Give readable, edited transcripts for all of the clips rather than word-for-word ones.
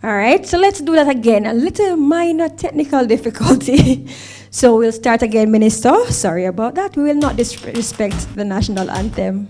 All right, so let's do that again. A little minor technical difficulty. So we'll start again, Minister. Sorry about that. We will not disrespect the national anthem.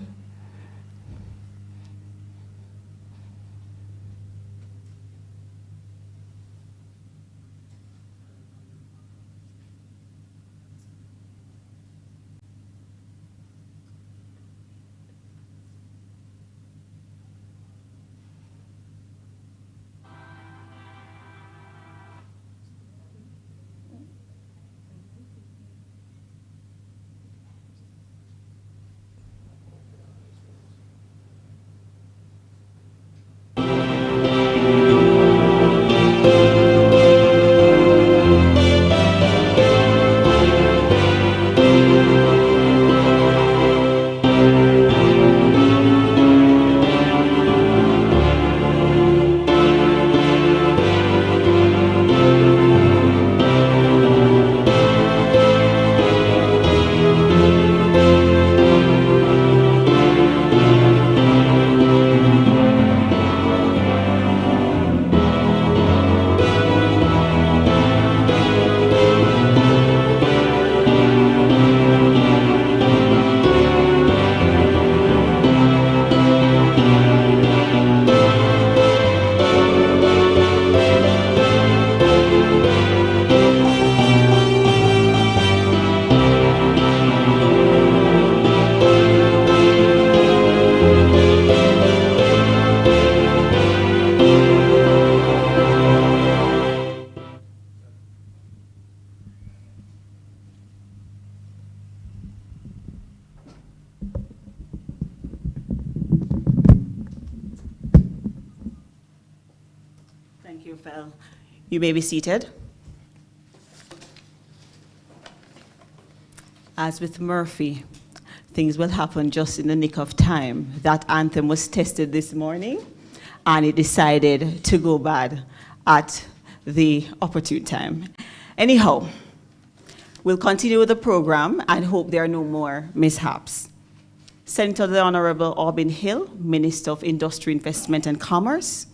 You may be seated. As with Murphy, things will happen just in the nick of time. That anthem was tested this morning, and it decided to go bad at the opportune time. Anyhow, we'll continue with the program and hope there are no more mishaps. Senator the Honorable Aubin Hill, Minister of Industry, Investment and Commerce,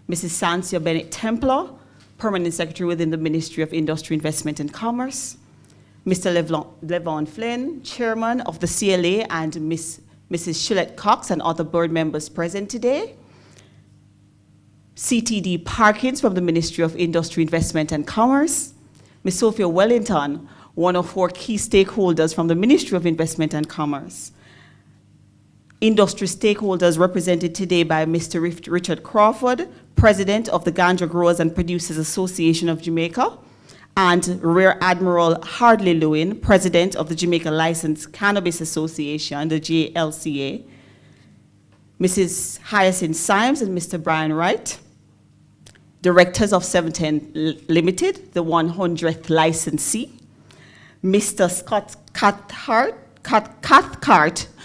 Mrs. Sansia Bennett-Templar, Permanent Secretary within the Ministry of Industry, Investment and Commerce, Mr. Levon Flynn, Chairman of the CLA, and Mrs. Shillette Cox and other board members present today, CTD Parkins from the Ministry of Industry, Investment and Commerce, Ms. Sophia Wellington, one of 4 key stakeholders from the Ministry of Investment and Commerce, industry stakeholders represented today by Mr. Richard Crawford, President of the Ganja Growers and Producers Association of Jamaica, and Rear Admiral Harley Lewin, President of the Jamaica Licensed Cannabis Association, the JLCA, Mrs. Hyacinth Symes and Mr. Brian Wright, Directors of 710 Limited, the 100th licensee, Mr. Scott Cathcart,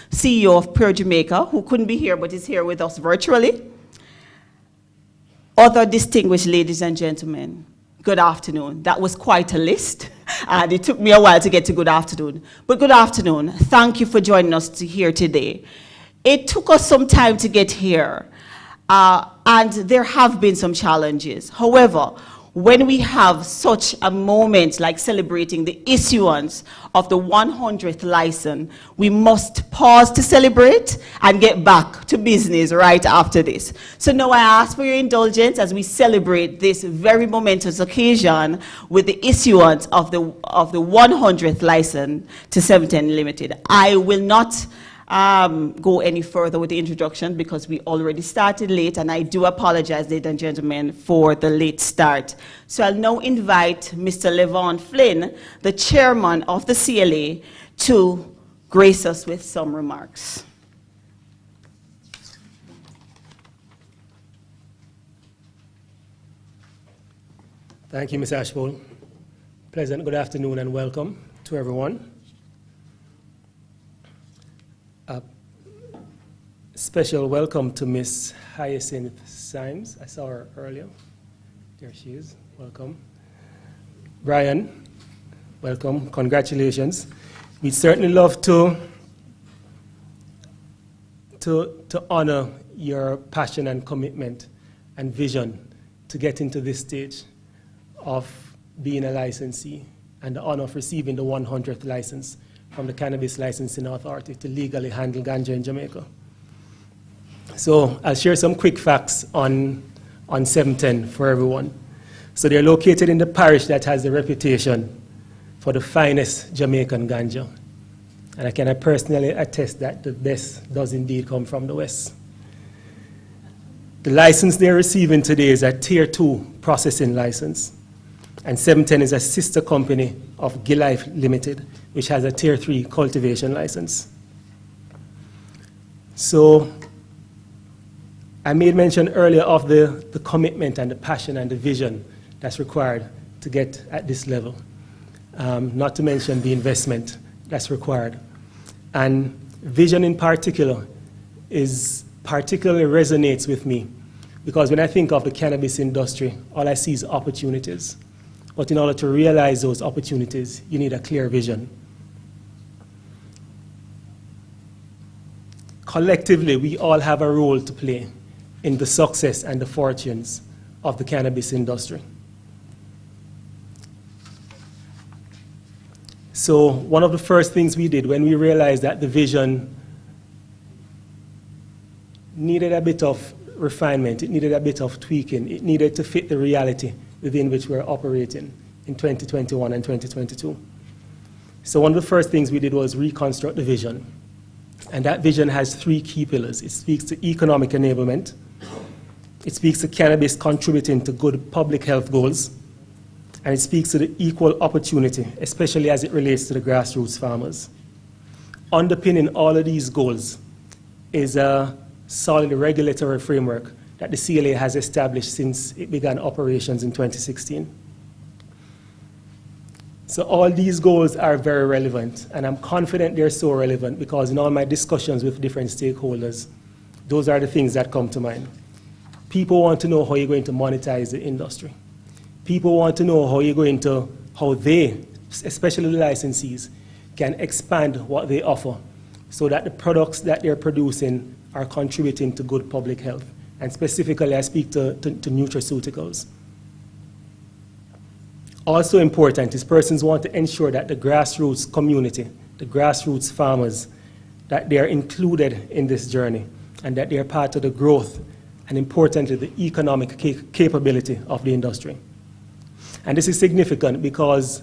CEO of Pure Jamaica, who couldn't be here but is here with us virtually. Other distinguished ladies and gentlemen, good afternoon. That was quite a list, and it took me a while to get to good afternoon. But good afternoon. Thank you for joining us here today. It took us some time to get here, and there have been some challenges. However, when we have such a moment like celebrating the issuance of the 100th license, we must pause to celebrate and get back to business right after this. So now I ask for your indulgence as we celebrate this very momentous occasion with the issuance of the 100th license to 710 Limited. I will not go any further with the introduction because we already started late, and I do apologize, ladies and gentlemen, for the late start. So I'll now invite Mr. Levon Flynn, the chairman of the CLA, to grace us with some remarks. Thank you, Ms. Ashpool. Pleasant good afternoon and welcome to everyone. Special welcome to Miss Hyacinth Symes. I saw her earlier. There she is. Welcome. Brian, welcome. Congratulations. We'd certainly love to honor your passion and commitment and vision to get into this stage of being a licensee and the honor of receiving the 100th license from the Cannabis Licensing Authority to legally handle ganja in Jamaica. So I'll share some quick facts on 710 for everyone. So they're located in the parish that has the reputation for the finest Jamaican ganja. And I can personally attest that the best does indeed come from the West. The license they're receiving today is a Tier 2 processing license. And 710 is a sister company of Gilife Limited, which has a Tier 3 cultivation license. So I made mention earlier of the commitment and the passion and the vision that's required to get at this level, not to mention the investment that's required. And vision in particular particularly resonates with me, because when I think of the cannabis industry, all I see is opportunities. But in order to realize those opportunities, you need a clear vision. Collectively, we all have a role to play in the success and the fortunes of the cannabis industry. So one of the first things we did when we realized that the vision needed a bit of refinement, it needed a bit of tweaking, it needed to fit the reality within which we're operating in 2021 and 2022. So one of the first things we did was reconstruct the vision. And that vision has 3 key pillars. It speaks to economic enablement, it speaks to cannabis contributing to good public health goals, and it speaks to the equal opportunity, especially as it relates to the grassroots farmers. Underpinning all of these goals is a solid regulatory framework that the CLA has established since it began operations in 2016. So all these goals are very relevant, and I'm confident they're so relevant because in all my discussions with different stakeholders, those are the things that come to mind. People want to know how you're going to monetize the industry. People want to know how they, especially the licensees, can expand what they offer so that the products that they're producing are contributing to good public health. And specifically, I speak to nutraceuticals. Also important is persons want to ensure that the grassroots community, the grassroots farmers, that they are included in this journey and that they are part of the growth and, importantly, the economic capability of the industry. And this is significant because,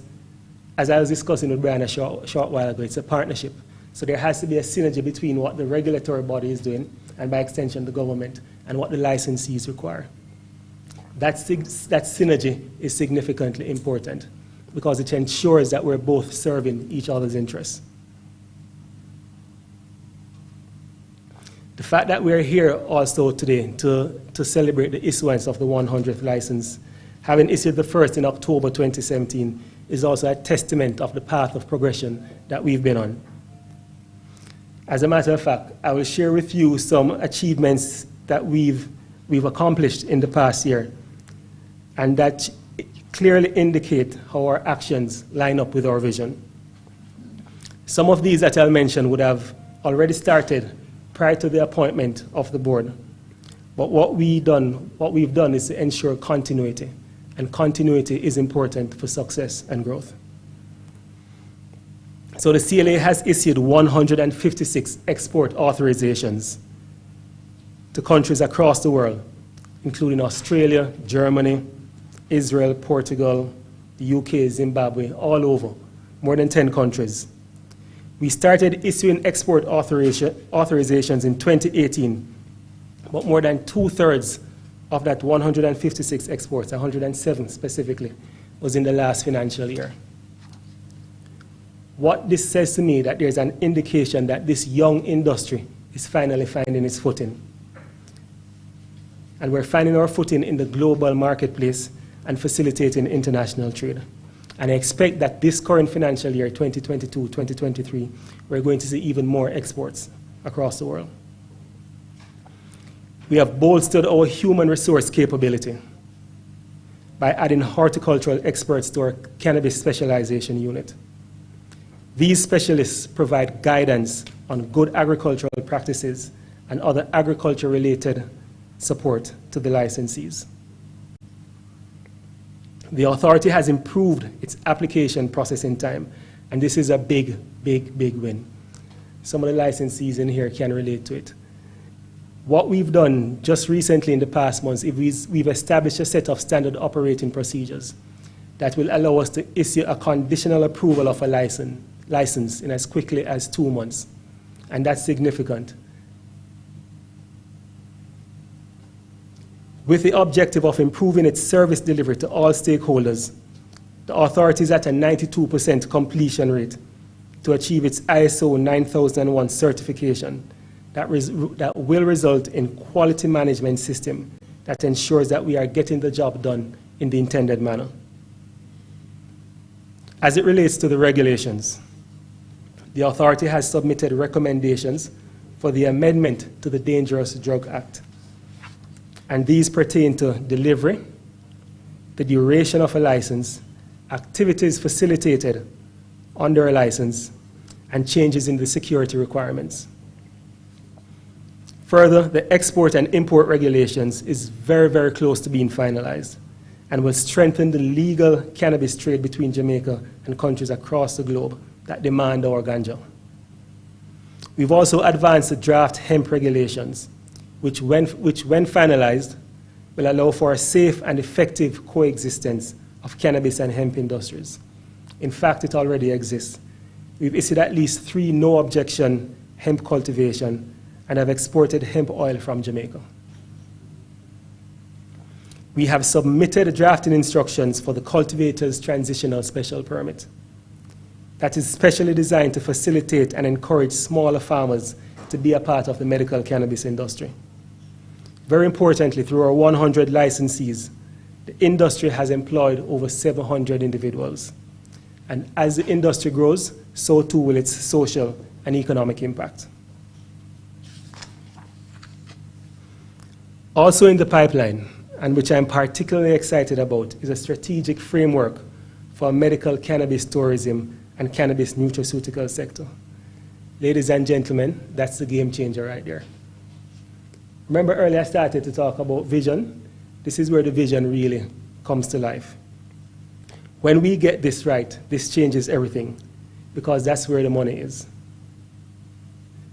as I was discussing with Brian a short while ago, it's a partnership. So there has to be a synergy between what the regulatory body is doing, and by extension the government, and what the licensees require. That synergy is significantly important because it ensures that we're both serving each other's interests. The fact that we're here also today to celebrate the issuance of the 100th license, having issued the first in October 2017, is also a testament of the path of progression that we've been on. As a matter of fact, I will share with you some achievements that we've accomplished in the past year, and that clearly indicate how our actions line up with our vision. Some of these that I'll mention would have already started prior to the appointment of the board. But what we've done is to ensure continuity, and continuity is important for success and growth. So the CLA has issued 156 export authorizations to countries across the world, including Australia, Germany, Israel, Portugal, the UK, Zimbabwe, all over, more than 10 countries. We started issuing export authorizations in 2018, but more than 2/3 of that 156 exports, 107 specifically, was in the last financial year. What this says to me that there's an indication that this young industry is finally finding its footing. And we're finding our footing in the global marketplace and facilitating international trade. And I expect that this current financial year, 2022-2023, we're going to see even more exports across the world. We have bolstered our human resource capability by adding horticultural experts to our cannabis specialization unit. These specialists provide guidance on good agricultural practices and other agriculture-related support to the licensees. The authority has improved its application processing time, and this is a big, big, big win. Some of the licensees in here can relate to it. What we've done just recently in the past months is we've established a set of standard operating procedures that will allow us to issue a conditional approval of a license in as quickly as 2 months, and that's significant. With the objective of improving its service delivery to all stakeholders, the authority is at a 92% completion rate to achieve its ISO 9001 certification that will result in quality management system that ensures that we are getting the job done in the intended manner. As it relates to the regulations, the authority has submitted recommendations for the amendment to the Dangerous Drug Act. And these pertain to delivery, the duration of a license, activities facilitated under a license, and changes in the security requirements. Further, the export and import regulations is very, very close to being finalized and will strengthen the legal cannabis trade between Jamaica and countries across the globe that demand our ganja. We've also advanced the draft hemp regulations, which when finalized, will allow for a safe and effective coexistence of cannabis and hemp industries. In fact, it already exists. We've issued at least 3 no-objection hemp cultivation and have exported hemp oil from Jamaica. We have submitted drafting instructions for the cultivator's transitional special permit. That is specially designed to facilitate and encourage smaller farmers to be a part of the medical cannabis industry. Very importantly, through our 100 licensees, the industry has employed over 700 individuals. And as the industry grows, so too will its social and economic impact. Also in the pipeline, and which I'm particularly excited about, is a strategic framework for medical cannabis tourism and cannabis nutraceutical sector. Ladies and gentlemen, that's the game changer right there. Remember earlier I started to talk about vision? This is where the vision really comes to life. When we get this right, this changes everything, because that's where the money is.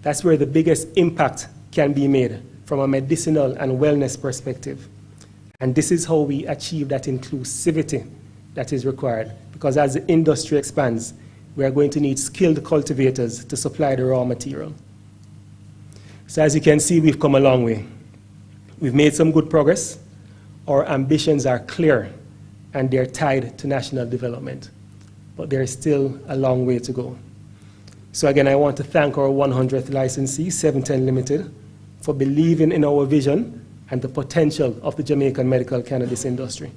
That's where the biggest impact can be made from a medicinal and wellness perspective. And this is how we achieve that inclusivity that is required, because as the industry expands, we are going to need skilled cultivators to supply the raw material. So as you can see, we've come a long way. We've made some good progress. Our ambitions are clear, and they're tied to national development. But there is still a long way to go. So again, I want to thank our 100th licensee, 710 Limited, for believing in our vision and the potential of the Jamaican medical cannabis industry.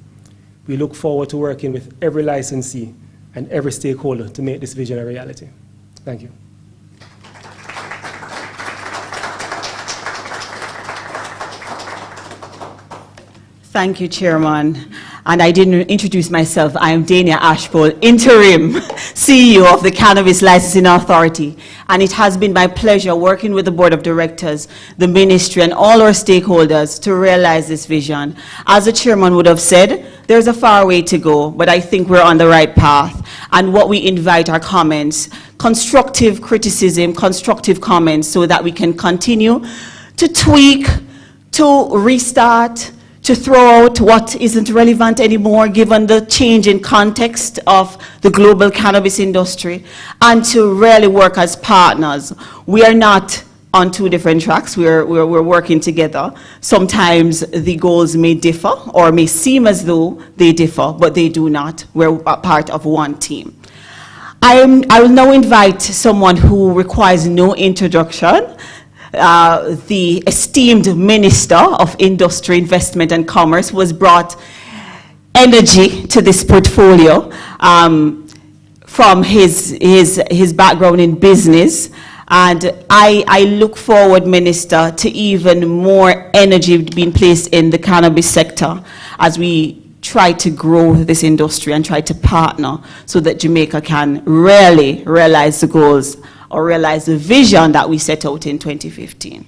We look forward to working with every licensee and every stakeholder to make this vision a reality. Thank you. Thank you, Chairman. And I didn't introduce myself. I am Dania Ashpole, Interim CEO of the Cannabis Licensing Authority. And it has been my pleasure working with the Board of Directors, the Ministry, and all our stakeholders to realize this vision. As the Chairman would have said, there's a far way to go, but I think we're on the right path. And what we invite are comments, constructive criticism, constructive comments, so that we can continue to tweak, to restart, to throw out what isn't relevant anymore given the change in context of the global cannabis industry, and to really work as partners. We are not on 2 different tracks. We're working together. Sometimes the goals may differ or may seem as though they differ, but they do not. We're a part of one team. I will now invite someone who requires no introduction, the esteemed Minister of Industry, Investment and Commerce, who has brought energy to this portfolio from his background in business. And I look forward, Minister, to even more energy being placed in the cannabis sector as we try to grow this industry and try to partner so that Jamaica can really realize the goals or realize the vision that we set out in 2015.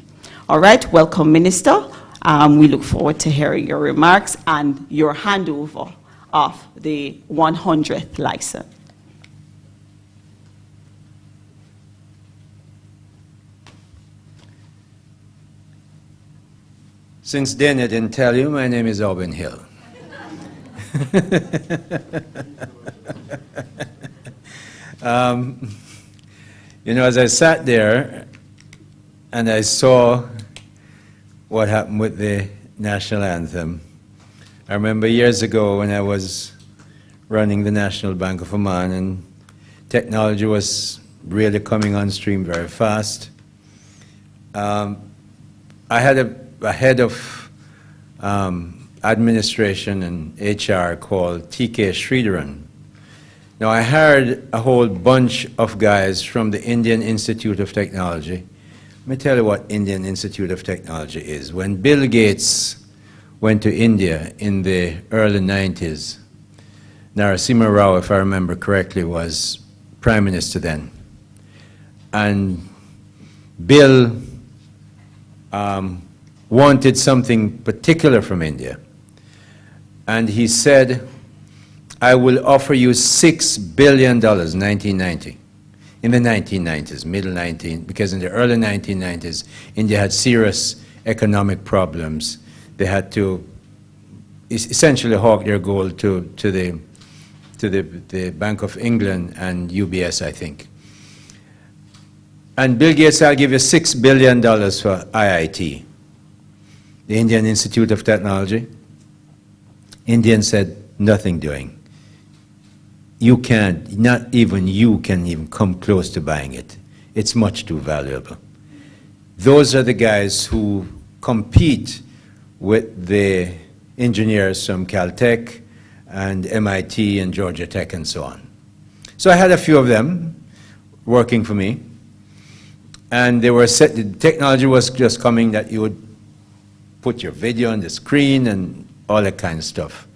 All right, welcome, Minister. We look forward to hearing your remarks and your handover of the 100th license. Since Dana didn't tell you, my name is Owen Hill. You know, as I sat there and I saw what happened with the national anthem, I remember years ago when I was running the National Bank of Oman and technology was really coming on stream very fast. I had a head of administration and HR called TK Sridharan. Now, I hired a whole bunch of guys from the Indian Institute of Technology. Let me tell you what Indian Institute of Technology is. When Bill Gates went to India in the early 90s, Narasimha Rao, if I remember correctly, was Prime Minister then. And Bill wanted something particular from India. And he said, I will offer you $6 billion, 1990. In the 1990s, middle 19, because in the early 1990s, India had serious economic problems. They had to essentially hawk their gold to the Bank of England and UBS, I think. And Bill Gates, I'll give you $6 billion for IIT, the Indian Institute of Technology. Indian said, nothing doing. You can't, not even you can even come close to buying it. It's much too valuable. Those are the guys who compete with the engineers from Caltech and MIT and Georgia Tech and so on. So I had a few of them working for me. And they were set, the technology was just coming that you would put your video on the screen and all that kind of stuff.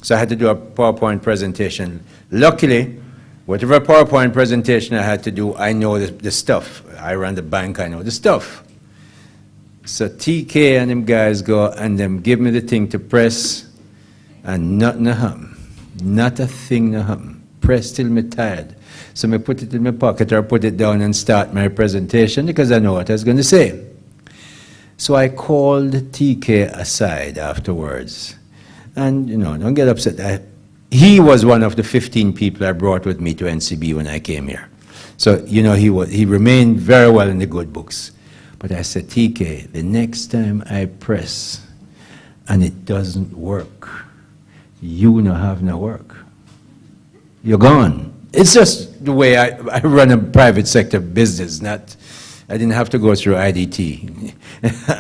So I had to do a PowerPoint presentation. Luckily, whatever PowerPoint presentation I had to do, I know the stuff. I ran the bank, I know the stuff. So TK and them guys go and them give me the thing to press, and nothing happen. Not a thing happen. Press till me tired. So I put it in my pocket or put it down and start my presentation because I know what I was going to say. So I called TK aside afterwards. And, you know, don't get upset. He was one of the 15 people I brought with me to NCB when I came here. So, you know, he remained very well in the good books. But I said, TK, the next time I press and it doesn't work, you no have no work. You're gone. It's just the way I run a private sector business. I didn't have to go through IDT.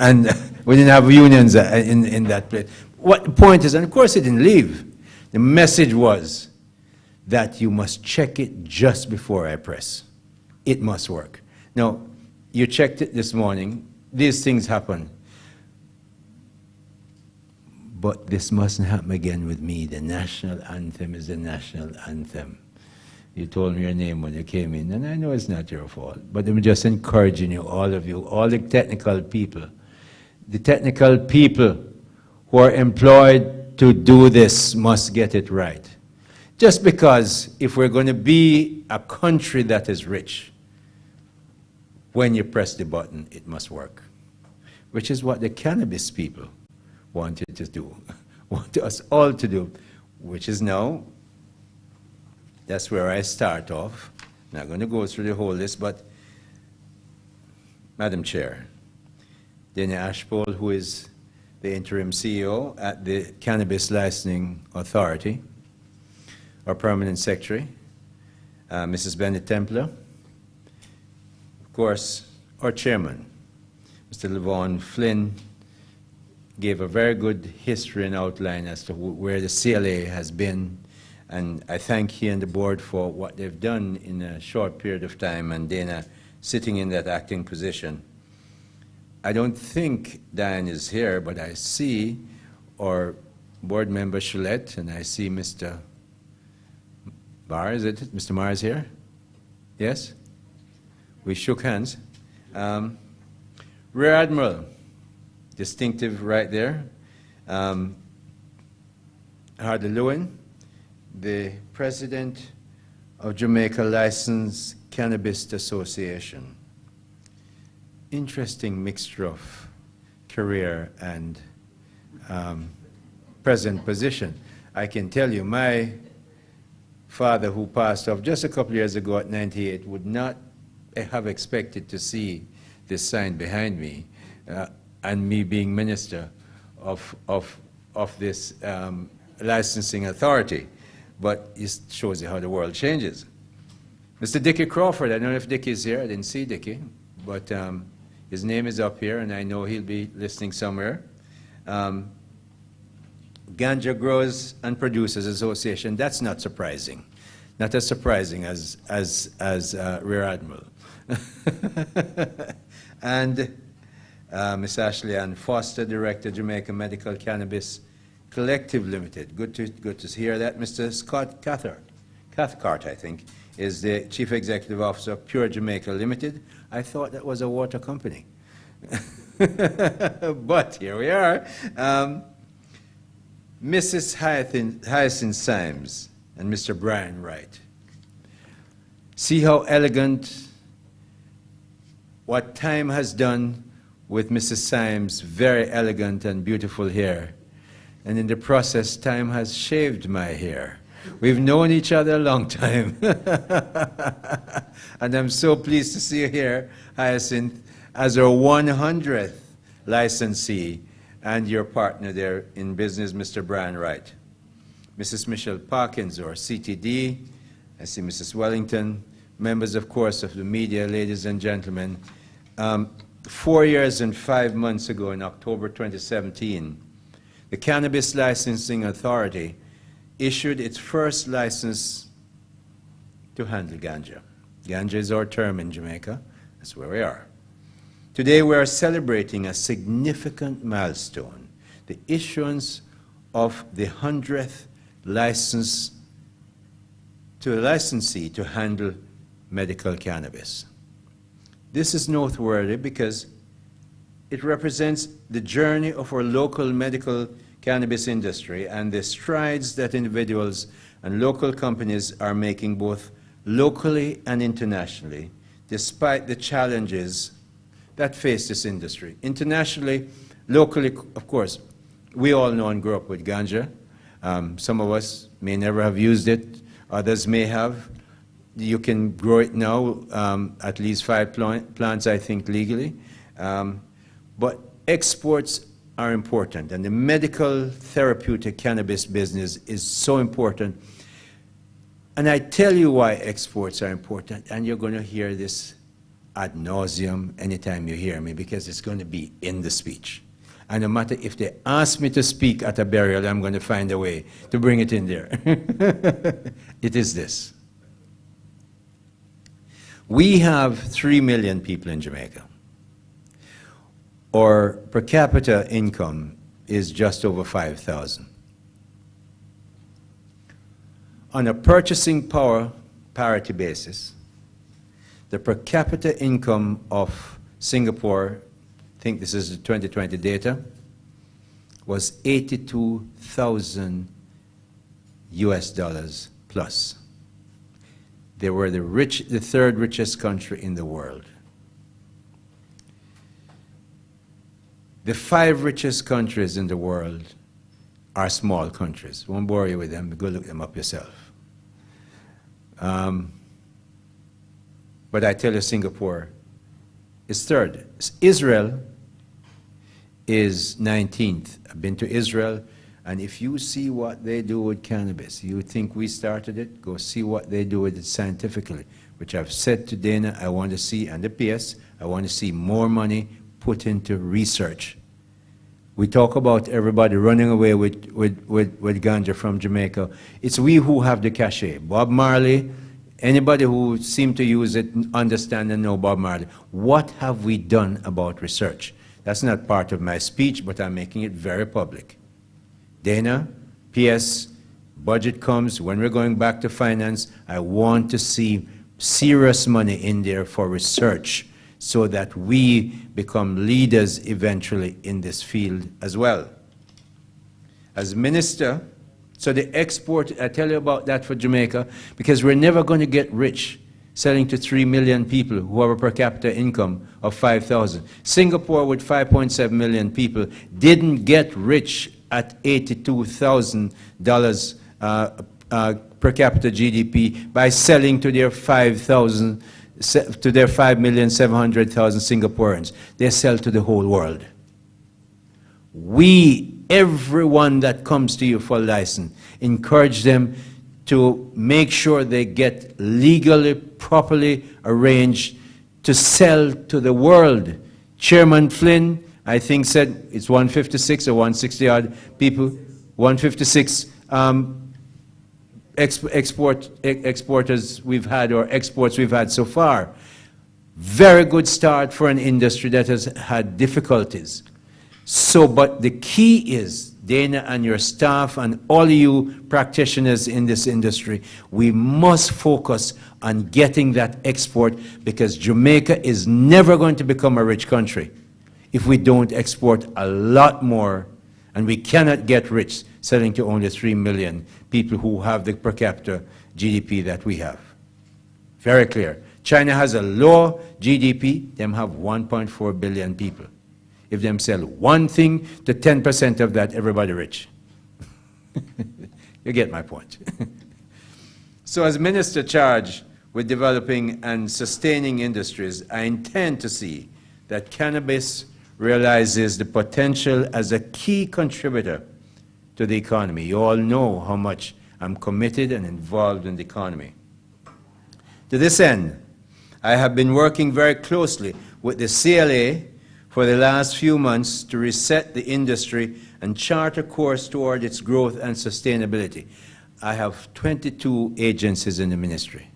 And we didn't have unions in that place. What the point is, and of course it didn't leave, the message was that you must check it just before I press. It must work. Now, you checked it this morning. These things happen. But this mustn't happen again with me. The national anthem is the national anthem. You told me your name when you came in, and I know it's not your fault, but I'm just encouraging you, all the technical people. The technical people who are employed to do this must get it right. Just because if we're going to be a country that is rich, when you press the button, it must work. Which is what the cannabis people wanted to do, want us all to do, which is now, that's where I start off. I'm not going to go through the whole list, but Madam Chair, Dana Ashpole, who is the interim CEO at the Cannabis Licensing Authority, our permanent secretary, Mrs. Bennett Templer, of course, our chairman, Mr. Levon Flynn, gave a very good history and outline as to where the CLA has been, and I thank he and the board for what they've done in a short period of time, and Dana sitting in that acting position. I don't think Diane is here, but I see our board member Shalette, and I see Mr. Barr, is it? Mr. Marr is here? Yes? We shook hands. Rear Admiral, distinctive right there. Harley Lewin, the president of Jamaica Licensed Cannabis Association. Interesting mixture of career and present position. I can tell you, my father, who passed off just a couple of years ago at 98, would not have expected to see this sign behind me, and me being minister of this licensing authority. But it shows you how the world changes. Mr. Dickie Crawford, I don't know if Dickie's here, I didn't see Dickie, but his name is up here, and I know he'll be listening somewhere. Ganja Growers and Producers Association, that's not surprising. Not as surprising as Rear Admiral. And Ms. Ashley Ann Foster, Director, Jamaica Medical Cannabis Collective Limited. Good to hear that. Mr. Scott Cathcart, I think, is the Chief Executive Officer of Pure Jamaica Limited. I thought that was a water company. But here we are. Mrs. Hyacinth Symes and Mr. Brian Wright. See how elegant what time has done with Mrs. Symes' very elegant and beautiful hair. And in the process, time has shaved my hair. We've known each other a long time. And I'm so pleased to see you here, Hyacinth, as our 100th licensee and your partner there in business, Mr. Brian Wright. Mrs. Michelle Parkins, or CTD, I see Mrs. Wellington, members, of course, of the media, ladies and gentlemen. 4 years and 5 months ago, in October 2017, the Cannabis Licensing Authority issued its first license to handle ganja. Ganja is our term in Jamaica. That's where we are. Today we are celebrating a significant milestone, the issuance of the 100th license to a licensee to handle medical cannabis. This is noteworthy because it represents the journey of our local medical cannabis industry and the strides that individuals and local companies are making both locally and internationally, despite the challenges that face this industry. Internationally, locally, of course, we all know and grew up with ganja. Some of us may never have used it, others may have. You can grow it now, at least 5 plants, I think, legally. But exports are important, and the medical therapeutic cannabis business is so important. And I tell you why exports are important, and you're going to hear this ad nauseum anytime you hear me, because it's going to be in the speech. And no matter if they ask me to speak at a burial, I'm going to find a way to bring it in there. It is this. We have 3 million people in Jamaica. Our per capita income is just over 5,000. On a purchasing power parity basis, the per capita income of Singapore, I think this is the 2020 data, was 82,000 US dollars plus. They were the third richest country in the world. The 5 richest countries in the world are small countries. Won't bore you with them, go look them up yourself. But I tell you, Singapore is third. Israel is 19th. I've been to Israel, and if you see what they do with cannabis, you think we started it, go see what they do with it scientifically, which I've said to Dana I want to see, and the PS, I want to see more money put into research. We talk about everybody running away with ganja from Jamaica. It's we who have the cachet. Bob Marley, anybody who seemed to use it, understand and know Bob Marley. What have we done about research? That's not part of my speech, but I'm making it very public. Dana, PS, budget comes, when we're going back to finance, I want to see serious money in there for research so that we become leaders eventually in this field as well. As Minister So the export, I tell you about that for Jamaica, because we're never going to get rich selling to 3 million people who have a per capita income of 5,000. Singapore, with 5.7 million people, didn't get rich at $82,000 per capita GDP by selling to their 5,000, to their 5,700,000 Singaporeans. They sell to the whole world. Everyone that comes to you for a license, encourage them to make sure they get legally, properly arranged to sell to the world. Chairman Flynn, I think, said it's 156 or 160 odd people, 156 exporters we've had, or exports we've had so far. Very good start for an industry that has had difficulties. So, but the key is, Dana and your staff and all you practitioners in this industry, we must focus on getting that export, because Jamaica is never going to become a rich country if we don't export a lot more, and we cannot get rich selling to only 3 million people who have the per capita GDP that we have. Very clear. China has a low GDP, them have 1.4 billion people. If them sell one thing to 10% of that, everybody rich. You get my point. So as minister charged with developing and sustaining industries, I intend to see that cannabis realizes the potential as a key contributor to the economy. You all know how much I'm committed and involved in the economy. To this end, I have been working very closely with the CLA for the last few months to reset the industry and chart a course toward its growth and sustainability. I have 22 agencies in the ministry,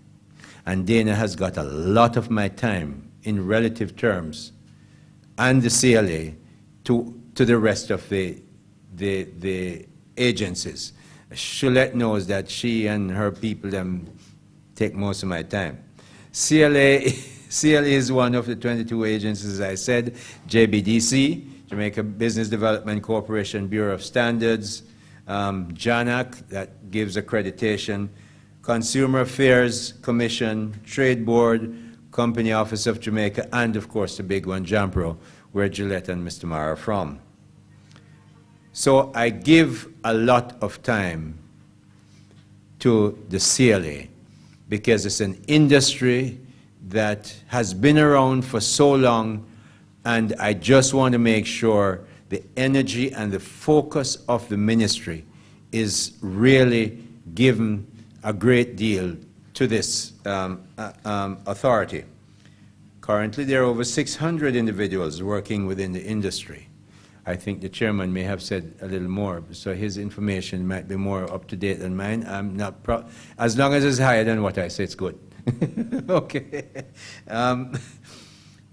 and Dana has got a lot of my time in relative terms, and the CLA to the rest of the agencies. Shulette knows that she and her people take most of my time. CLA is one of the 22 agencies, as I said. JBDC, Jamaica Business Development Corporation Bureau of Standards, JANAC, that gives accreditation, Consumer Affairs Commission, Trade Board, Company Office of Jamaica, and of course the big one, JAMPRO, where Gillette and Mr. Mara are from. So I give a lot of time to the CLA because it's an industry that has been around for so long, and I just want to make sure the energy and the focus of the ministry is really given a great deal to this authority. Currently, there are over 600 individuals working within the industry. I think the chairman may have said a little more, so his information might be more up to date than mine. I'm not as long as it's higher than what I say, it's good. Okay.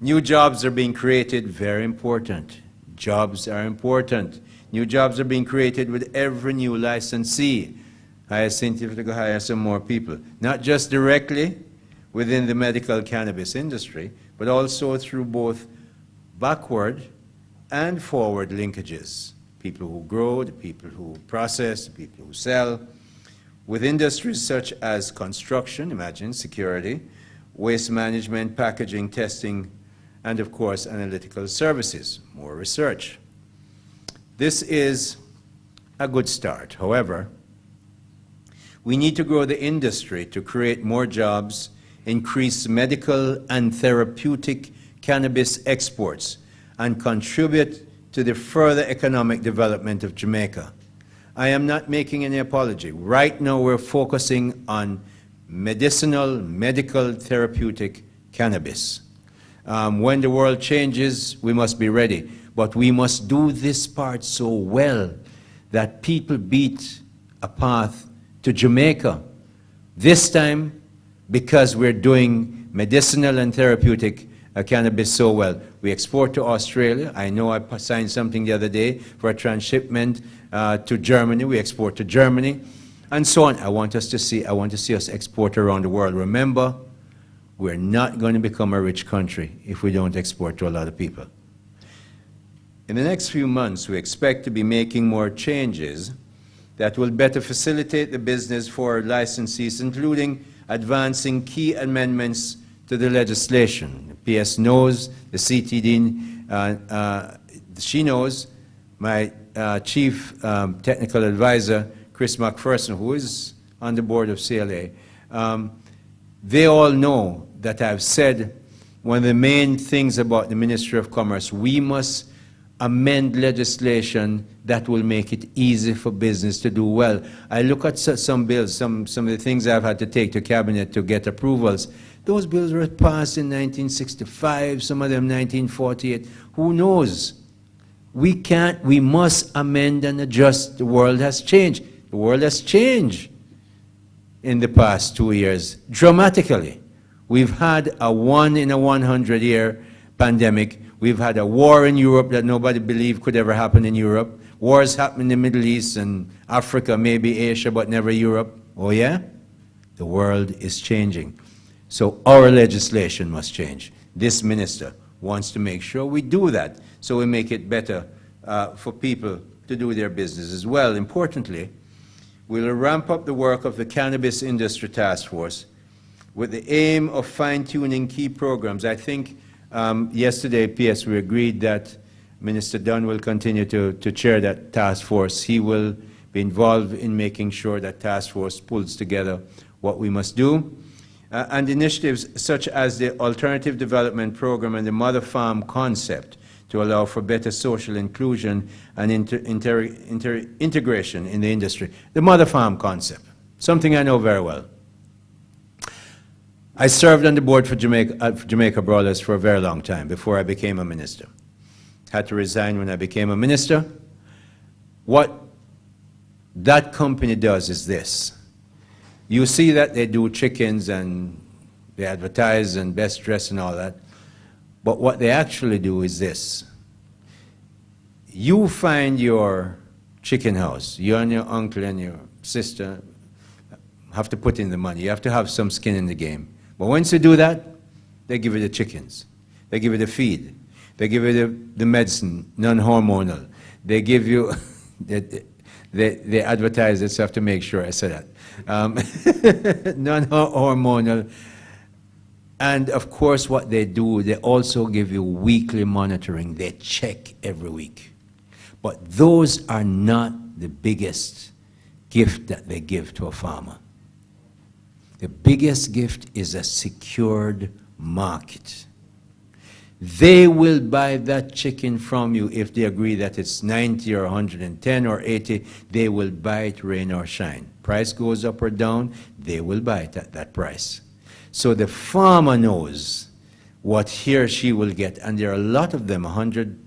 New jobs are being created, very important. Jobs are important. New jobs are being created with every new licensee. Hyacinth, if to go hire some more people, not just directly within the medical cannabis industry, but also through both backward and forward linkages. People who grow, the people who process, the people who sell, with industries such as construction, imagine, security, waste management, packaging, testing, and of course, analytical services, more research. This is a good start. However, we need to grow the industry to create more jobs, increase medical and therapeutic cannabis exports, and contribute to the further economic development of Jamaica. I am not making any apology. Right now we're focusing on medicinal, medical, therapeutic cannabis. When the world changes, we must be ready. But we must do this part so well that people beat a path to Jamaica. This time, because we're doing medicinal and therapeutic cannabis so well. We export to Australia. I know I signed something the other day for a transshipment to Germany. We export to Germany, and so on. I want to see us export around the world. Remember, we're not going to become a rich country if we don't export to a lot of people. In the next few months, we expect to be making more changes that will better facilitate the business for licensees, including advancing key amendments to the legislation. The PS knows, the CTD, she knows, my chief technical advisor, Chris McPherson, who is on the board of CLA, they all know that I've said one of the main things about the Ministry of Commerce, we must amend legislation that will make it easy for business to do well. I look at some bills, some of the things I've had to take to cabinet to get approvals. Those bills were passed in 1965, some of them 1948. Who knows? We must amend and adjust. The world has changed. The world has changed in the past 2 years dramatically. We've had a 1 in a 100-year pandemic. We've had a war in Europe that nobody believed could ever happen in Europe. Wars happen in the Middle East and Africa, maybe Asia, but never Europe. Oh yeah? The world is changing. So our legislation must change. This minister wants to make sure we do that, so we make it better for people to do their business as well. Importantly, we'll ramp up the work of the Cannabis Industry Task Force with the aim of fine-tuning key programs. I think yesterday, PS, we agreed that Minister Dunn will continue to chair that task force. He will be involved in making sure that task force pulls together what we must do. And initiatives such as the Alternative Development Program and the Mother Farm concept to allow for better social inclusion and integration in the industry. The Mother Farm concept, something I know very well. I served on the board for Jamaica Brothers for a very long time before I became a minister. Had to resign when I became a minister. What that company does is this. You see that they do chickens and they advertise and best dress and all that. But what they actually do is this. You find your chicken house. You and your uncle and your sister have to put in the money. You have to have some skin in the game. But once you do that, they give you the chickens. They give you the feed. They give you the medicine, non-hormonal. They give you, they advertise it, so I have to make sure I say that. Non-hormonal. And of course, what they do, they also give you weekly monitoring. They check every week. But those are not the biggest gift that they give to a farmer. The biggest gift is a secured market. They will buy that chicken from you if they agree that it's 90 or 110 or 80. They will buy it rain or shine. Price goes up or down, they will buy it at that price. So the farmer knows what he or she will get, and there are a lot of them, 100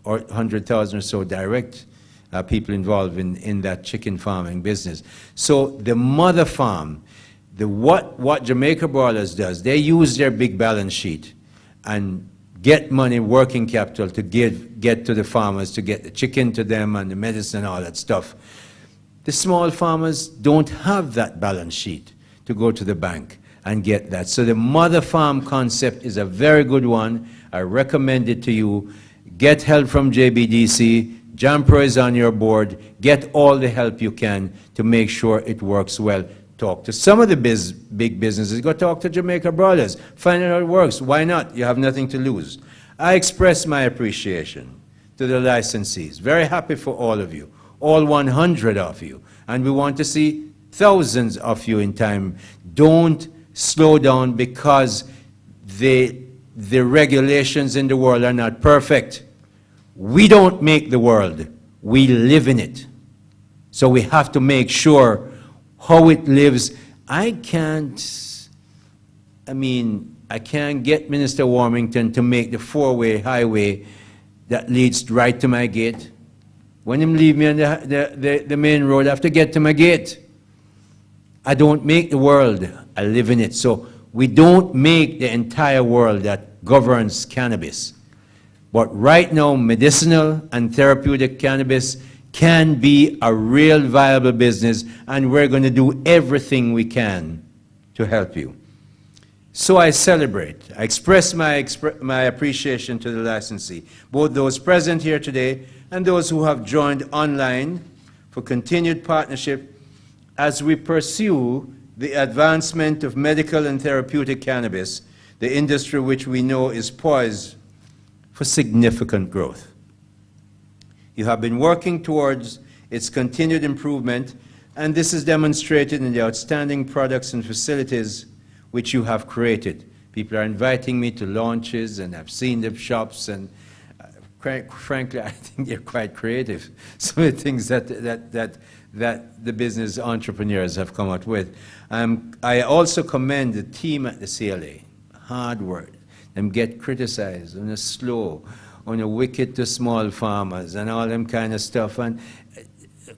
or 100,000 or so direct people involved in that chicken farming business. So the mother farm, what Jamaica Brothers does, they use their big balance sheet and get money, working capital, to get to the farmers, to get the chicken to them and the medicine and all that stuff. The small farmers don't have that balance sheet to go to the bank and get that. So the mother farm concept is a very good one. I recommend it to you. Get help from JBDC. Jampro is on your board. Get all the help you can to make sure it works well. Talk to some of the big businesses. Go talk to Jamaica Brothers. Find out how it works. Why not? You have nothing to lose. I express my appreciation to the licensees. Very happy for all of you, all 100 of you. And we want to see thousands of you in time. Don't slow down because the regulations in the world are not perfect. We don't make the world. We live in it. So we have to make sure how it lives. I can't get Minister Warmington to make the four-way highway that leads right to my gate. When him leave me on the main road, I have to get to my gate. I don't make the world, I live in it. So we don't make the entire world that governs cannabis. But right now, medicinal and therapeutic cannabis can be a real viable business, and we're going to do everything we can to help you. So I celebrate. I express my appreciation to the licensee, both those present here today and those who have joined online for continued partnership as we pursue the advancement of medical and therapeutic cannabis, the industry which we know is poised for significant growth. You have been working towards its continued improvement, and this is demonstrated in the outstanding products and facilities which you have created. People are inviting me to launches, and I've seen the shops, and frankly, I think they're quite creative. Some of the things that the business entrepreneurs have come up with. I also commend the team at the CLA. Hard work. Them get criticized on a slow, on a wicked to small farmers and all them kind of stuff. And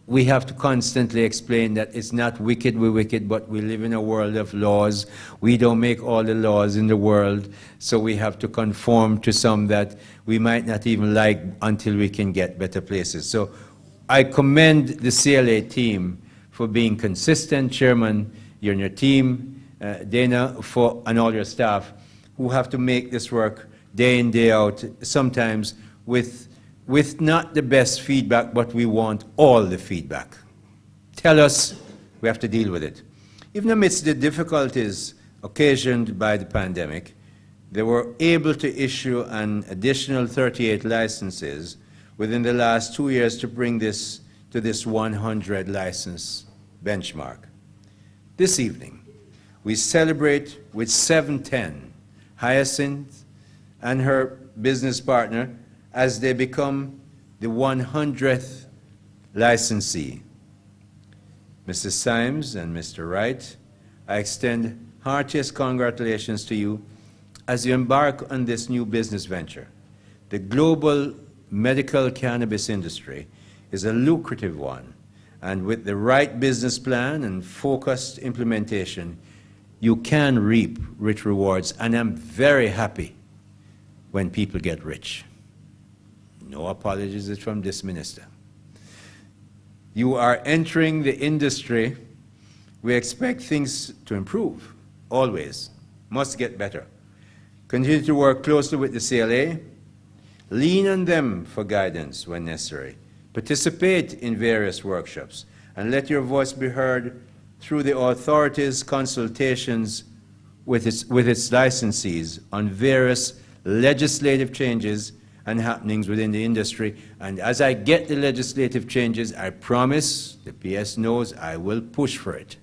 we have to constantly explain that it's not wicked, we're wicked, but we live in a world of laws. We don't make all the laws in the world, so we have to conform to some that we might not even like until we can get better places. So I commend the CLA team for being consistent. Chairman, you and your team, Dana, and all your staff, who have to make this work day in, day out, sometimes with not the best feedback, but we want all the feedback. Tell us, we have to deal with it. Even amidst the difficulties occasioned by the pandemic, they were able to issue an additional 38 licenses within the last 2 years to bring this to this 100 license benchmark. This evening, we celebrate with 710 Hyacinth and her business partner as they become the 100th licensee. Mrs. Symes and Mr. Wright, I extend heartiest congratulations to you as you embark on this new business venture. The global medical cannabis industry is a lucrative one, and with the right business plan and focused implementation, you can reap rich rewards, and I'm very happy when people get rich. No apologies from this minister. You are entering the industry. We expect things to improve, always. Must get better. Continue to work closely with the CLA. Lean on them for guidance when necessary. Participate in various workshops, and let your voice be heard through the authorities' consultations with its licensees on various legislative changes and happenings within the industry. And as I get the legislative changes, I promise, the PS knows, I will push for it.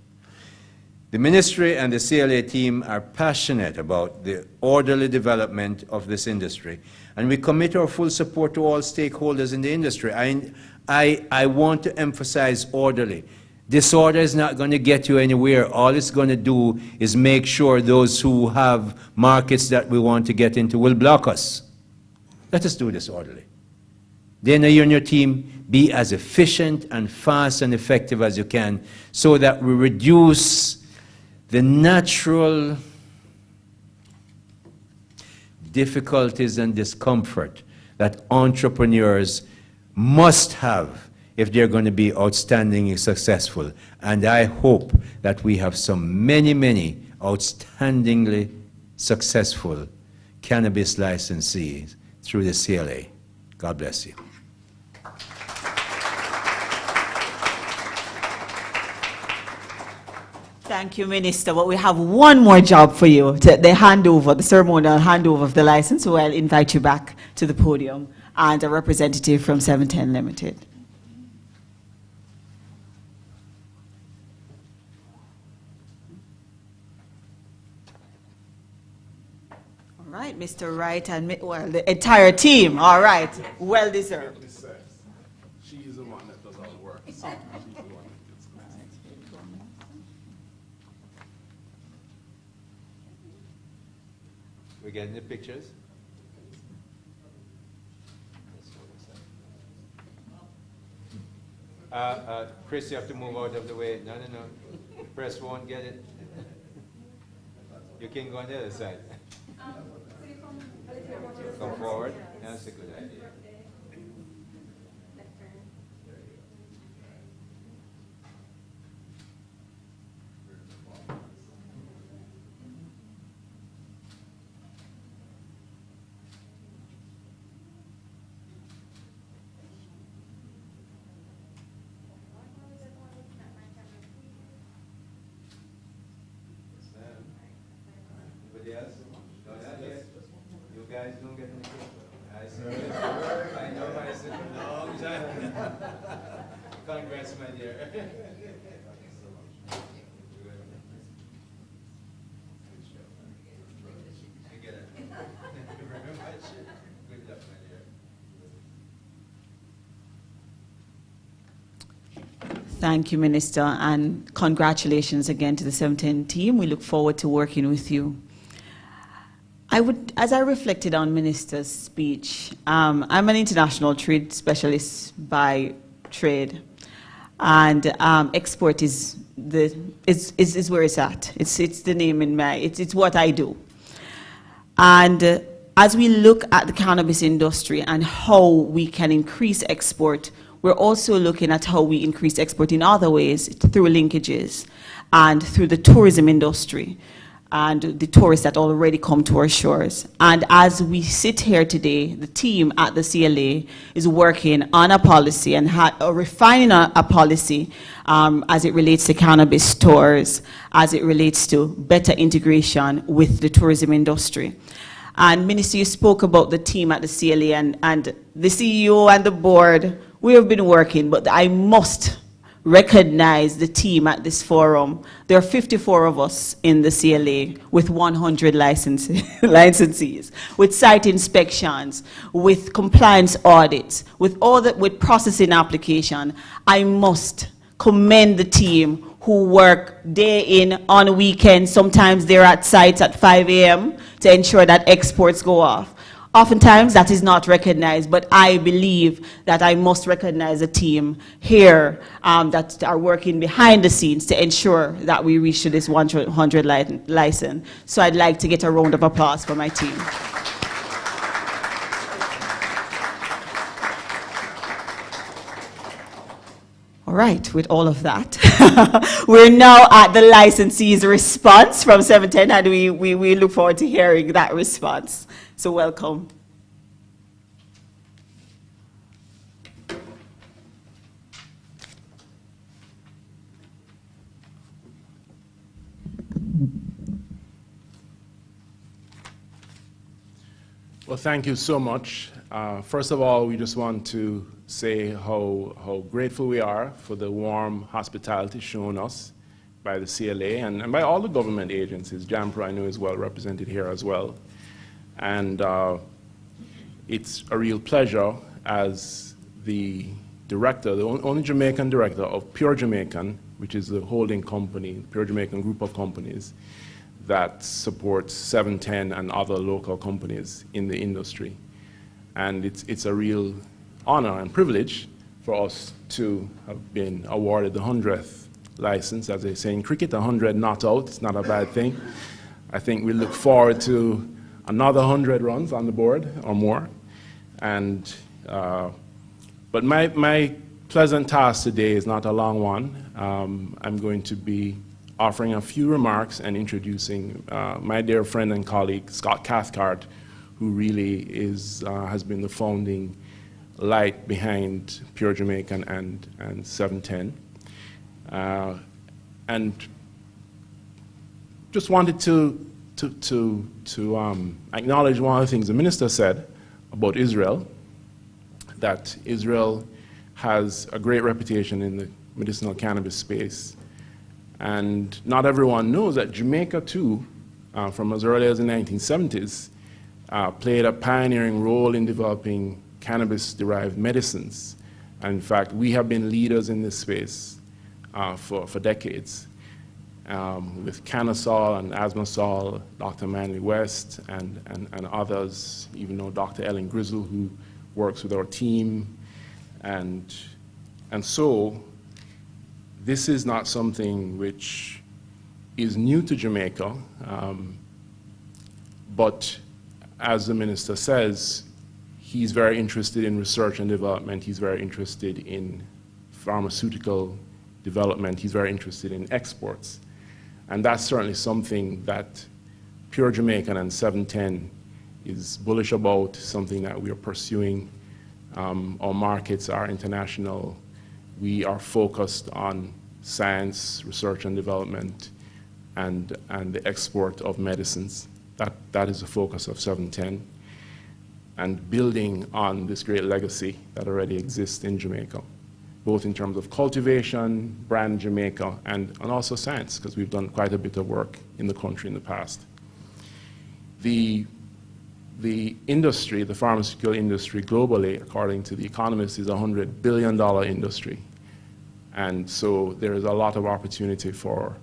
The ministry and the CLA team are passionate about the orderly development of this industry, and we commit our full support to all stakeholders in the industry. I want to emphasize orderly. Disorder is not going to get you anywhere. All it's going to do is make sure those who have markets that we want to get into will block us. Let us do this orderly. Then you and your team be as efficient and fast and effective as you can so that we reduce the natural difficulties and discomfort that entrepreneurs must have if they're going to be outstandingly successful. And I hope that we have some many outstandingly successful cannabis licensees through the CLA. God bless you. Thank you, Minister. But we have one more job for you, the handover, the ceremonial handover of the license. So I'll invite you back to the podium and a representative from 710 Limited. All right, Mr. Wright and well, the entire team. All right, well deserved. She is the one that does all the work. She's the one that gets We're getting the pictures. Chris, you have to move out of the way. No. Press won't get it. You can go on the other side. Come forward. That's a good idea. Anybody else? No, not yet. You guys don't get any cake. I sir. I know myself a long time. Congrats, my dear. Thank you, Minister, and congratulations again to the 710 team. We look forward to working with you. As I reflected on Minister's speech, I'm an international trade specialist by trade, and export is where it's at. It's the name in my. It's what I do, and as we look at the cannabis industry and how we can increase export, we're also looking at how we increase export in other ways through linkages and through the tourism industry and the tourists that already come to our shores. And as we sit here today, the team at the CLA is working on a policy and refining a policy as it relates to cannabis stores, as it relates to better integration with the tourism industry. And Minister, you spoke about the team at the CLA and the CEO and the board. We have been working, but I must recognize the team at this forum. There are 54 of us in the CLA with 100 licensees, with site inspections, with compliance audits, with processing application. I must commend the team who work day in, on weekends. Sometimes they're at sites at 5 a.m. to ensure that exports go off. Oftentimes that is not recognized, but I believe that I must recognize a team here that are working behind the scenes to ensure that we reach to this 100 license. So I'd like to get a round of applause for my team. All right, with all of that, we're now at the licensee's response from 710, and we look forward to hearing that response. So welcome. Well, thank you so much. First of all, we just want to say how grateful we are for the warm hospitality shown us by the CLA and by all the government agencies. JAMPRO, I know, is well represented here as well. And it's a real pleasure as the director, the only Jamaican director of Pure Jamaican, which is the holding company, Pure Jamaican group of companies that supports 710 and other local companies in the industry. And it's a real honor and privilege for us to have been awarded the 100th license. As they say in cricket, 100 not out, it's not a bad thing. I think we look forward to another 100 runs on the board or more. And, but my pleasant task today is not a long one. I'm going to be offering a few remarks and introducing my dear friend and colleague, Scott Cathcart, who really has been the founding light behind Pure Jamaican and 710. And just wanted to acknowledge one of the things the minister said about Israel, that Israel has a great reputation in the medicinal cannabis space. And not everyone knows that Jamaica too, from as early as the 1970s, played a pioneering role in developing cannabis-derived medicines. And in fact, we have been leaders in this space for decades. With Canasol and Asmasol, Dr. Manley West, and others, even though Dr. Ellen Grizzle, who works with our team. And so, this is not something which is new to Jamaica, but as the minister says, he's very interested in research and development, he's very interested in pharmaceutical development, he's very interested in exports. And that's certainly something that Pure Jamaican and 710 is bullish about, something that we are pursuing. Our markets are international. We are focused on science, research and development, and the export of medicines. that is the focus of 710, and building on this great legacy that already exists in Jamaica, both in terms of cultivation, brand Jamaica, and also science, because we've done quite a bit of work in the country in the past. The industry, the pharmaceutical industry globally, according to The Economist, is a $100 billion industry. And so there is a lot of opportunity for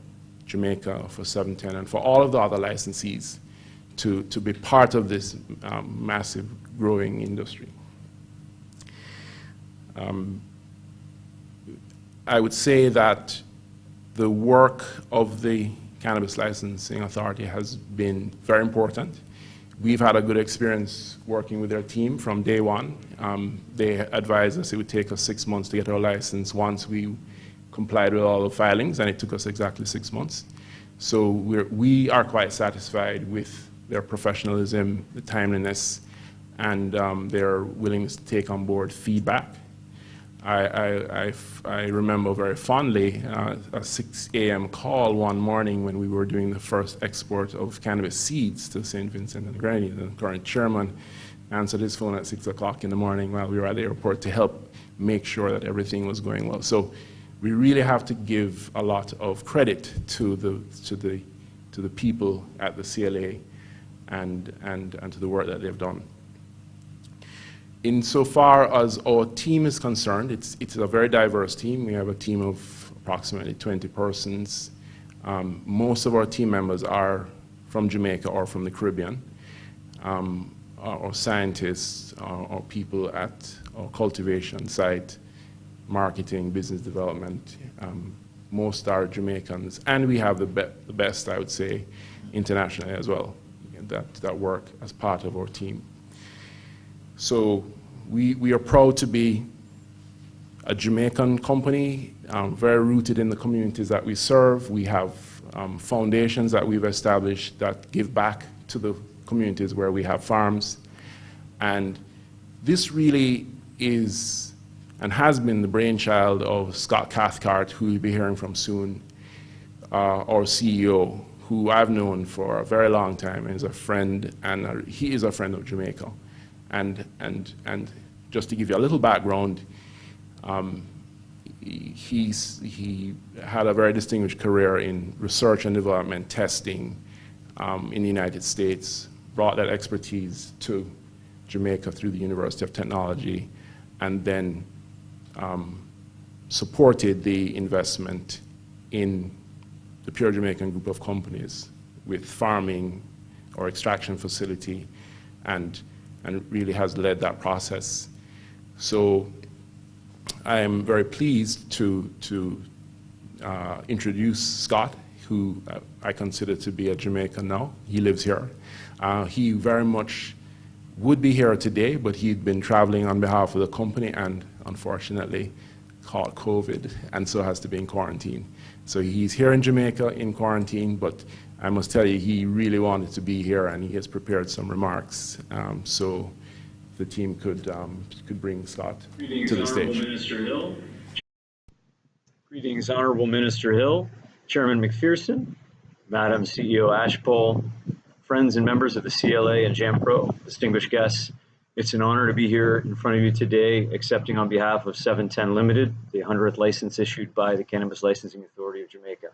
Jamaica, for 710, and for all of the other licensees to be part of this massive growing industry. I would say that the work of the Cannabis Licensing Authority has been very important. We've had a good experience working with their team from day one. They advised us it would take us 6 months to get our license once we complied with all the filings, and it took us exactly 6 months. So we are quite satisfied with their professionalism, the timeliness, and their willingness to take on board feedback. I remember very fondly a 6 a.m. call one morning when we were doing the first export of cannabis seeds to St. Vincent and the Grenadines. The current chairman answered his phone at 6 o'clock in the morning while we were at the airport to help make sure that everything was going well. So we really have to give a lot of credit to the people at the CLA and to the work that they've done. Insofar as our team is concerned, it's a very diverse team. We have a team of approximately 20 persons. Most of our team members are from Jamaica or from the Caribbean, or scientists, or people at our cultivation site, marketing, business development. Most are Jamaicans, and we have the best, I would say, internationally as well, that work as part of our team. So we are proud to be a Jamaican company, very rooted in the communities that we serve. We have foundations that we've established that give back to the communities where we have farms. And this really is and has been the brainchild of Scott Cathcart, who you'll be hearing from soon, our CEO, who I've known for a very long time and is a friend, and he is a friend of Jamaica. And just to give you a little background, he had a very distinguished career in research and development testing in the United States, brought that expertise to Jamaica through the University of Technology, and then supported the investment in the Pure Jamaican group of companies with farming or extraction facility, and really has led that process. So I am very pleased to introduce Scott, who I consider to be a Jamaican now. He lives here. He very much would be here today, but he'd been traveling on behalf of the company and unfortunately caught COVID, and so has to be in quarantine. So he's here in Jamaica in quarantine, but I must tell you, he really wanted to be here, and he has prepared some remarks, so the team could bring Scott to the stage. Minister Hill. Greetings, Honorable Minister Hill, Chairman McPherson, Madam CEO Ashpole, friends and members of the CLA and JAMPRO, distinguished guests. It's an honor to be here in front of you today, accepting on behalf of 710 Limited, the 100th license issued by the Cannabis Licensing Authority of Jamaica.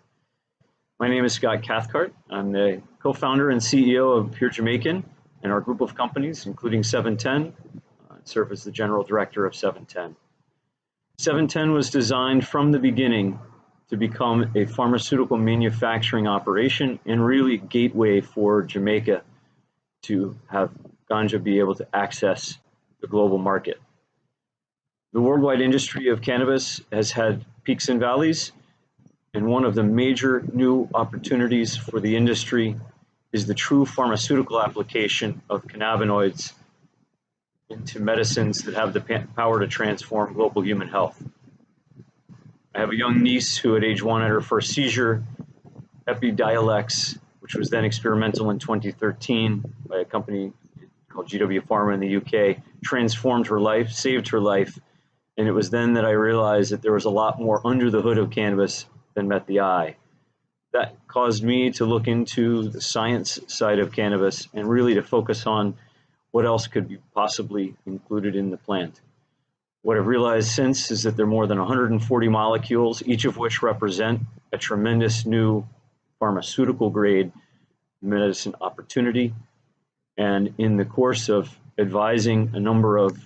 My name is Scott Cathcart. I'm the co-founder and CEO of Pure Jamaican and our group of companies, including 710. I serve as the general director of 710. 710 was designed from the beginning to become a pharmaceutical manufacturing operation and really a gateway for Jamaica to have Ganja be able to access the global market. The worldwide industry of cannabis has had peaks and valleys, and one of the major new opportunities for the industry is the true pharmaceutical application of cannabinoids into medicines that have the power to transform global human health. I have a young niece who at age 1 had her first seizure. Epidiolex, which was then experimental in 2013 by a company called GW Pharma in the UK, transformed her life, saved her life. And it was then that I realized that there was a lot more under the hood of cannabis than met the eye. That caused me to look into the science side of cannabis and really to focus on what else could be possibly included in the plant. What I've realized since is that there are more than 140 molecules, each of which represent a tremendous new pharmaceutical grade medicine opportunity. And in the course of advising a number of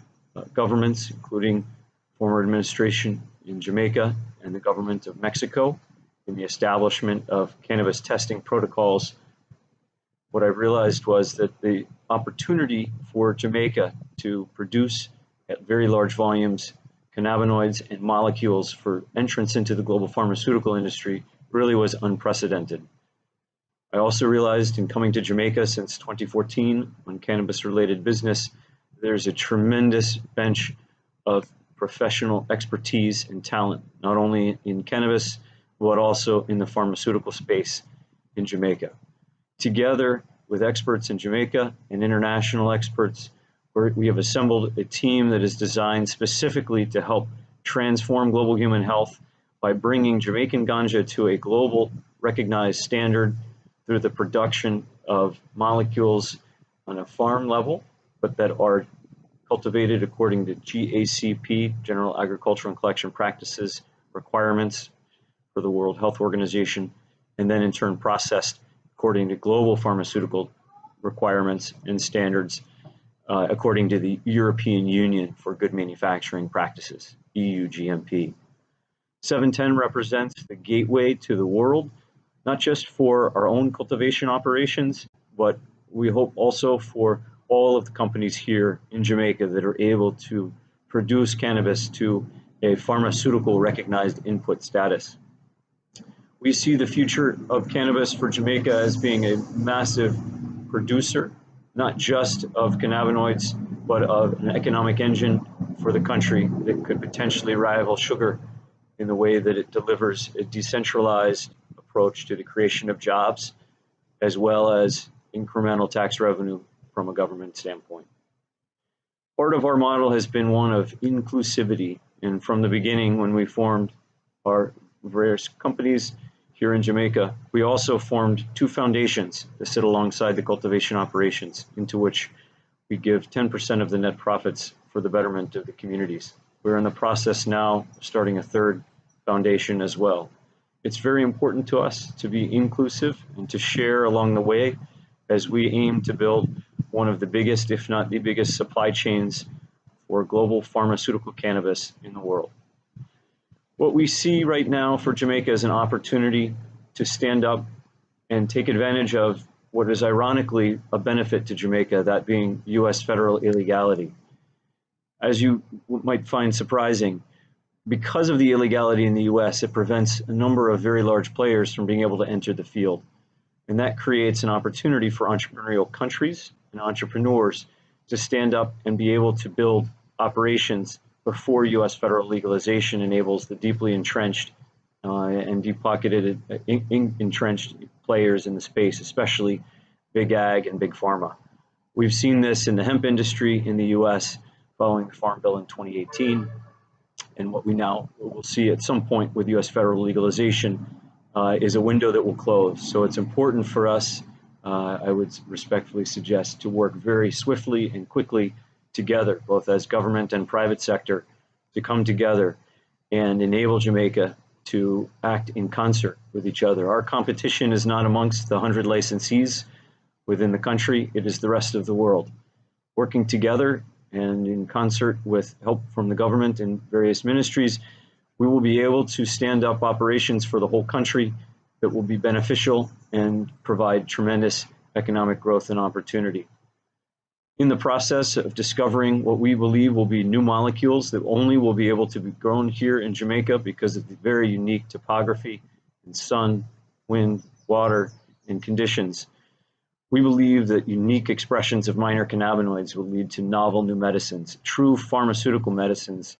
governments, including former administration in Jamaica and the government of Mexico, in the establishment of cannabis testing protocols, what I realized was that the opportunity for Jamaica to produce at very large volumes cannabinoids and molecules for entrance into the global pharmaceutical industry really was unprecedented. I also realized in coming to Jamaica since 2014 on cannabis-related business, there's a tremendous bench of professional expertise and talent, not only in cannabis, but also in the pharmaceutical space in Jamaica. Together with experts in Jamaica and international experts, we have assembled a team that is designed specifically to help transform global human health by bringing Jamaican ganja to a global recognized standard through the production of molecules on a farm level, but that are cultivated according to GACP, General Agricultural and Collection Practices requirements for the World Health Organization, and then in turn processed according to global pharmaceutical requirements and standards according to the European Union for Good Manufacturing Practices, EU GMP. 710 represents the gateway to the world, not just for our own cultivation operations, but we hope also for all of the companies here in Jamaica that are able to produce cannabis to a pharmaceutical recognized input status. We see the future of cannabis for Jamaica as being a massive producer, not just of cannabinoids, but of an economic engine for the country that could potentially rival sugar in the way that it delivers a decentralized approach to the creation of jobs, as well as incremental tax revenue from a government standpoint. Part of our model has been one of inclusivity, and from the beginning when we formed our various companies here in Jamaica, we also formed two foundations that sit alongside the cultivation operations, into which we give 10% of the net profits for the betterment of the communities. We're in the process now of starting a third foundation as well. It's very important to us to be inclusive and to share along the way as we aim to build one of the biggest, if not the biggest, supply chains for global pharmaceutical cannabis in the world. What we see right now for Jamaica is an opportunity to stand up and take advantage of what is ironically a benefit to Jamaica, that being US federal illegality. As you might find surprising, because of the illegality in the US, it prevents a number of very large players from being able to enter the field. And that creates an opportunity for entrepreneurial countries and entrepreneurs to stand up and be able to build operations before US federal legalization enables the deeply entrenched and deep-pocketed entrenched players in the space, especially big ag and big pharma. We've seen this in the hemp industry in the US following the Farm Bill in 2018, and what we now will see at some point with US federal legalization is a window that will close. So it's important for us, I would respectfully suggest, to work very swiftly and quickly together, both as government and private sector, to come together and enable Jamaica to act in concert with each other. Our competition is not amongst the 100 licensees within the country, it is the rest of the world. Working together and in concert with help from the government and various ministries, we will be able to stand up operations for the whole country that will be beneficial and provide tremendous economic growth and opportunity. In the process of discovering what we believe will be new molecules that only will be able to be grown here in Jamaica because of the very unique topography and sun, wind, water, and conditions, we believe that unique expressions of minor cannabinoids will lead to novel new medicines, true pharmaceutical medicines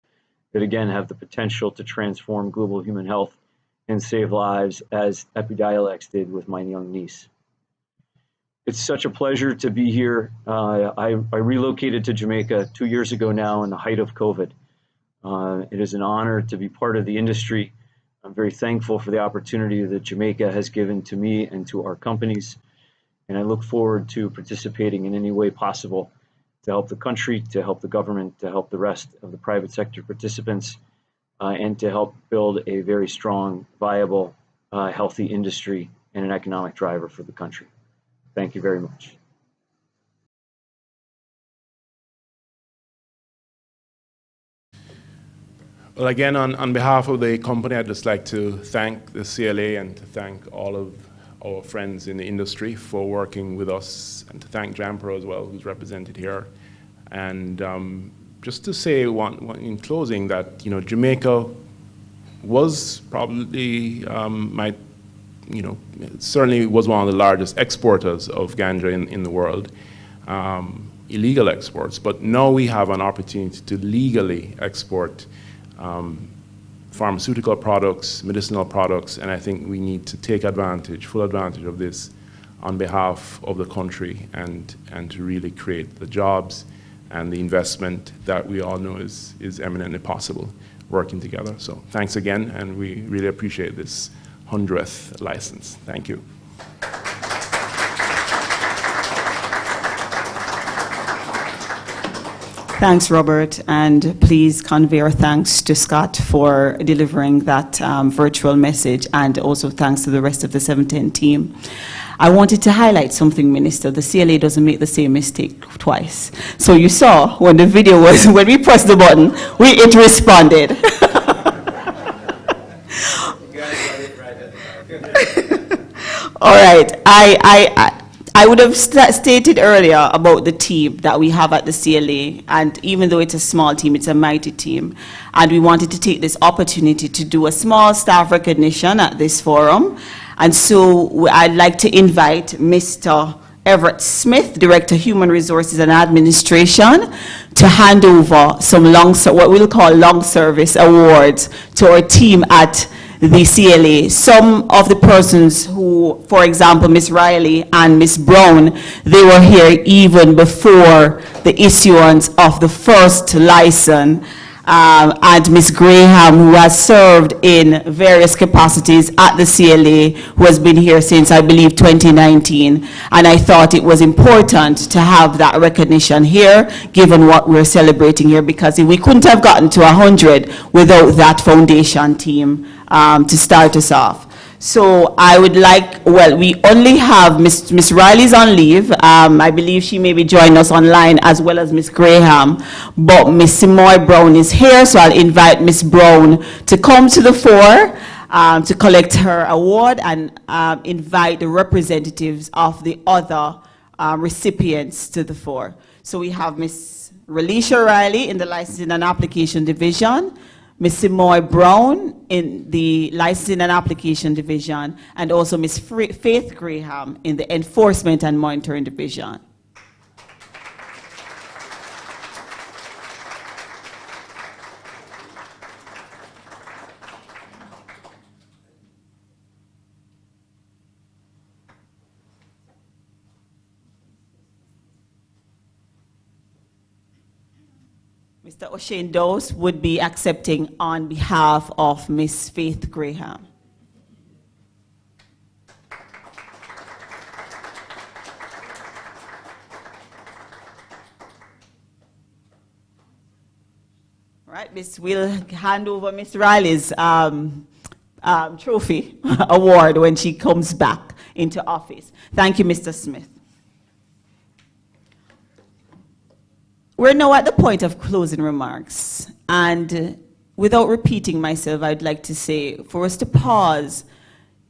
that again have the potential to transform global human health and save lives, as Epidiolex did with my young niece. It's such a pleasure to be here. I relocated to Jamaica 2 years ago now in the height of COVID. It is an honor to be part of the industry I'm very thankful for the opportunity that Jamaica has given to me and to our companies, and I look forward to participating in any way possible to help the country, to help the government, to help the rest of the private sector participants, and to help build a very strong, viable, healthy industry and an economic driver for the country. Thank you very much. Well, again, on behalf of the company, I'd just like to thank the CLA and to thank all of our friends in the industry for working with us, and to thank Jampro as well, who's represented here. And just to say in closing that, Jamaica was probably, certainly was one of the largest exporters of ganja in the world, illegal exports. But now we have an opportunity to legally export pharmaceutical products, medicinal products, and I think we need to take advantage, full advantage of this on behalf of the country, and to really create the jobs and the investment that we all know is eminently possible working together. So thanks again, and we really appreciate this 100th license. Thank you. Thanks, Robert, and please convey our thanks to Scott for delivering that virtual message, and also thanks to the rest of the 710 team. I wanted to highlight something, Minister. The CLA doesn't make the same mistake twice. So you saw when the video was, when we pressed the button, it responded. All right, I would have stated earlier about the team that we have at the CLA, and even though it's a small team, it's a mighty team. And we wanted to take this opportunity to do a small staff recognition at this forum. And so I'd like to invite Mr. Everett Smith, Director of Human Resources and Administration, to hand over some what we'll call long service awards to our team at the CLA. Some of the persons who, for example, Ms. Riley and Ms. Brown, they were here even before the issuance of the first license, and Ms. Graham, who has served in various capacities at the CLA, who has been here since, I believe, 2019. And I thought it was important to have that recognition here, given what we're celebrating here, because we couldn't have gotten to 100 without that foundation team to start us off. So I would like, well, we only have Miss Riley's on leave. I believe she may be joining us online, as well as Miss Graham. But Miss Simoy Brown is here, so I'll invite Miss Brown to come to the fore to collect her award, and invite the representatives of the other recipients to the fore. So we have Miss Relisha Riley in the Licensing and Application Division, Ms. Simoy Brown in the Licensing and Application Division, and also Ms. Faith Graham in the Enforcement and Monitoring Division. Mr. O'Shane Dose would be accepting on behalf of Ms. Faith Graham. All right, we'll hand over Ms. Riley's trophy award when she comes back into office. Thank you, Mr. Smith. We're now at the point of closing remarks, and without repeating myself, I'd like to say for us to pause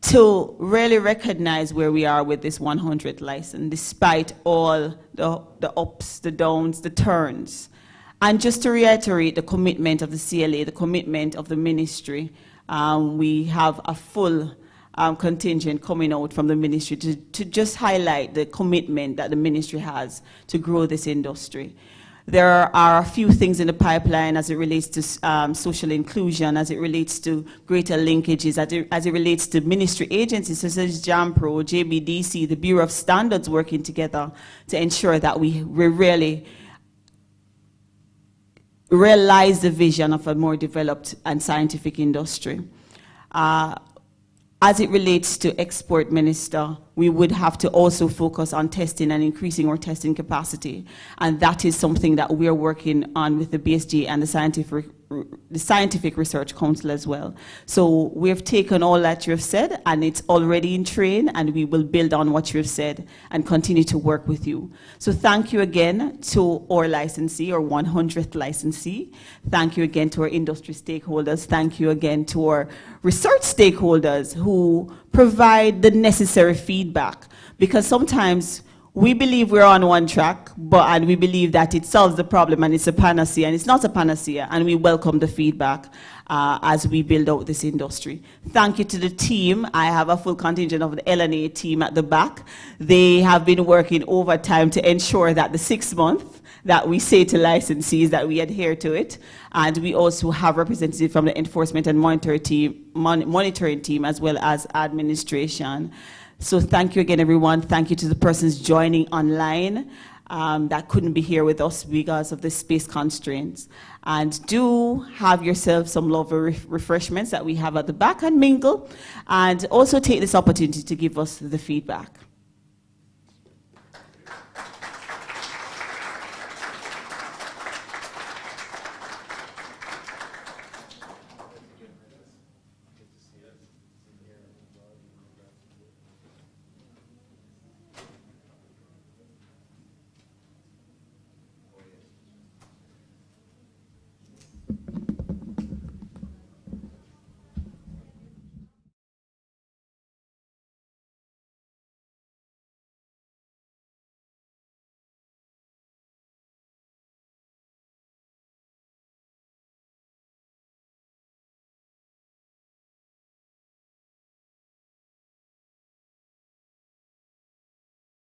to really recognize where we are with this 100th license, despite all the ups, the downs, the turns. And just to reiterate the commitment of the CLA, the commitment of the ministry, we have a full contingent coming out from the ministry to just highlight the commitment that the ministry has to grow this industry. There are a few things in the pipeline as it relates to social inclusion, as it relates to greater linkages, as it relates to ministry agencies such as JAMPRO, JBDC, the Bureau of Standards working together to ensure that we really realize the vision of a more developed and scientific industry. As it relates to export, Minister, we would have to also focus on testing and increasing our testing capacity. And that is something that we are working on with the BSG and the Scientific Research Council as well. So we have taken all that you have said, and it's already in train, and we will build on what you have said and continue to work with you. So thank you again to our licensee, our 100th licensee. Thank you again to our industry stakeholders. Thank you again to our research stakeholders who provide the necessary feedback, because sometimes we believe we're on one track, and we believe that it solves the problem and it's a panacea, and it's not a panacea, and we welcome the feedback as we build out this industry. Thank you to the team. I have a full contingent of the LNA team at the back. They have been working overtime to ensure that the 6 month that we say to licensees that we adhere to it. And we also have representatives from the enforcement and monitoring team as well as administration. So thank you again, everyone. Thank you to the persons joining online that couldn't be here with us because of the space constraints. And do have yourself some lovely refreshments that we have at the back and mingle. And also take this opportunity to give us the feedback.